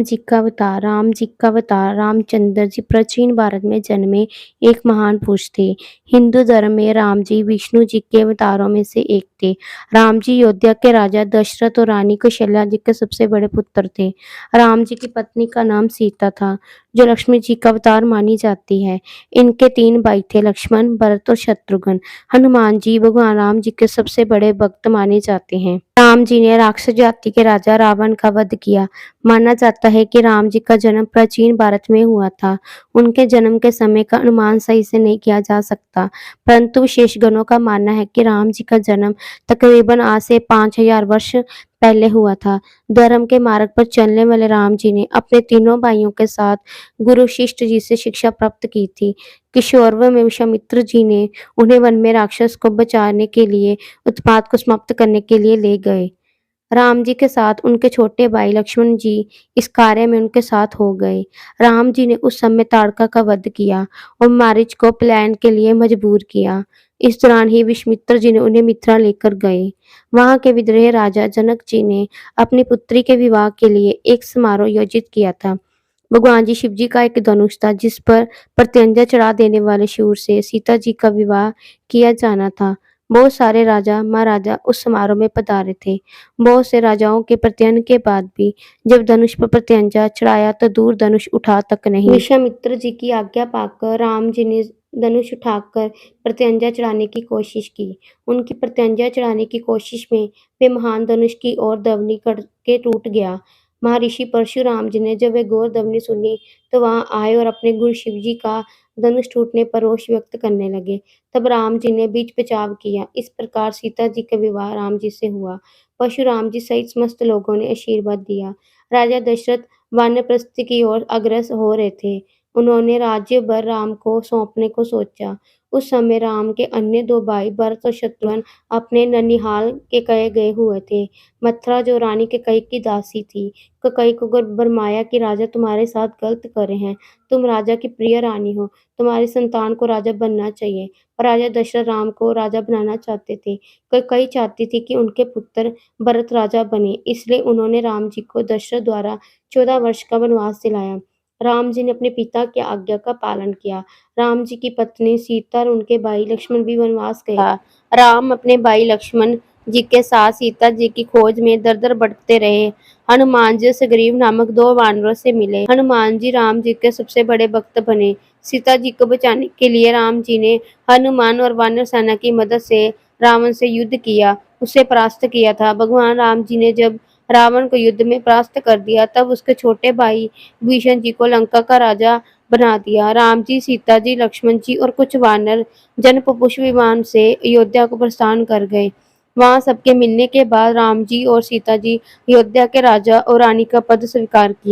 राम जी का अवतार रामचंद्र जी प्राचीन भारत में जन्मे एक महान पुरुष थे। हिंदू धर्म में राम जी विष्णु जी के अवतारों में से एक थे। राम जी अयोध्या के राजा दशरथ और रानी कौशल्या जी के सबसे बड़े पुत्र थे। राम जी की पत्नी का नाम सीता था, जो लक्ष्मी जी का अवतार मानी जाती है। इनके 3 भाई थे, लक्ष्मण, भरत और शत्रुघ्न। हनुमान जी भगवान राम जी के सबसे बड़े भक्त माने जाते हैं। राम जी ने राक्षस जाति के राजा रावण का वध किया। माना जाता है कि राम जी का जन्म प्राचीन भारत में हुआ था। उनके जन्म के समय का अनुमान सही से नहीं किया जा सकता, परंतु विशेषज्ञों का मानना है कि राम जी का जन्म तकरीबन आज से 5000 वर्ष पहले हुआ था। धर्म के मार्ग पर चलने वाले राम जी ने अपने तीनों भाइयों के साथ गुरु शिष्ट जी से शिक्षा प्राप्त की थी। किशोरव में विश्वामित्र जी ने उन्हें वन में राक्षस को बचाने के लिए उत्पात को समाप्त करने के लिए ले गए। राम जी के साथ उनके छोटे भाई लक्ष्मण जी इस कार्य में उनके साथ हो गए। राम जी ने उस समय ताड़का का वध किया और मारीच को पलायन के लिए मजबूर किया। इस दौरान ही विश्वामित्र जी ने उन्हें मिथिला लेकर गए। वहां के विद्रोही राजा जनक जी ने अपनी पुत्री के विवाह के लिए एक समारोह आयोजित किया था। भगवान जी शिव जी का एक धनुष था, जिस पर प्रत्यंचा चढ़ा देने वाले शूर से सीता जी का विवाह किया जाना था। बहुत सारे राजा महाराजा उस समारोह में पधारे थे। बहुत से राजाओं के प्रत्ययन के बाद भी जब धनुष पर प्रत्यंचा चढ़ाया तो दूर धनुष उठा तक नहीं। विश्वामित्र जी की आज्ञा पाकर राम जी ने धनुष उठाकर प्रत्यंचा चढ़ाने की कोशिश की। उनकी प्रत्यंचा चढ़ाने की कोशिश में वे महान धनुष की ओर ध्वनि करके टूट गया। महर्षि परशुराम जी ने जब वे घोर ध्वनि सुनी तो वहां आए और अपने गुरु शिव जी का धनुष टूटने पर रोष व्यक्त करने लगे। तब राम जी ने बीच बचाव किया। इस प्रकार सीता जी का विवाह राम जी से हुआ। परशुराम जी सहित समस्त लोगों ने आशीर्वाद दिया। राजा दशरथ वानप्रस्थ की ओर अग्रसर हो रहे थे। उन्होंने राज्य भर राम को सौंपने को सोचा। उस समय राम के अन्य 2 भाई भरत और शत्रुघ्न अपने ननिहाल के कहे गए हुए थे। मथुरा जो रानी कैकेयी की दासी थी, कैकेयी को भरमाया कि राजा तुम्हारे साथ गलत कर रहे हैं। तुम राजा की प्रिय रानी हो, तुम्हारी संतान को राजा बनना चाहिए। पर राजा दशरथ राम को राजा बनाना चाहते थे। कैकेयी चाहती थी कि उनके पुत्र भरत राजा बने, इसलिए उन्होंने राम जी को दशरथ द्वारा 14 वर्ष का वनवास दिलाया। राम जी ने अपने पिता की आज्ञा का पालन किया। राम जी की पत्नी सीता और उनके भाई लक्ष्मण भी वनवास गए। राम अपने भाई लक्ष्मण जी के साथ सीता जी की खोज में दर-दर भटकते रहे। हनुमान जी सुग्रीव नामक 2 वानरों से मिले। हनुमान जी राम जी के सबसे बड़े भक्त बने। सीता जी को बचाने के लिए राम जी ने हनुमान और वानर सेना की मदद से रावण से युद्ध किया, उसे परास्त किया था। भगवान राम जी ने जब रावण को युद्ध में परास्त कर दिया, तब उसके छोटे भाई भीषण जी को लंका का राजा बना दिया। राम जी, सीता जी, लक्ष्मण जी और कुछ वानर जनपपुष्प विमान से अयोध्या को प्रस्थान कर गए। वहां सबके मिलने के बाद राम जी और सीता जी अयोध्या के राजा और रानी का पद स्वीकार किया।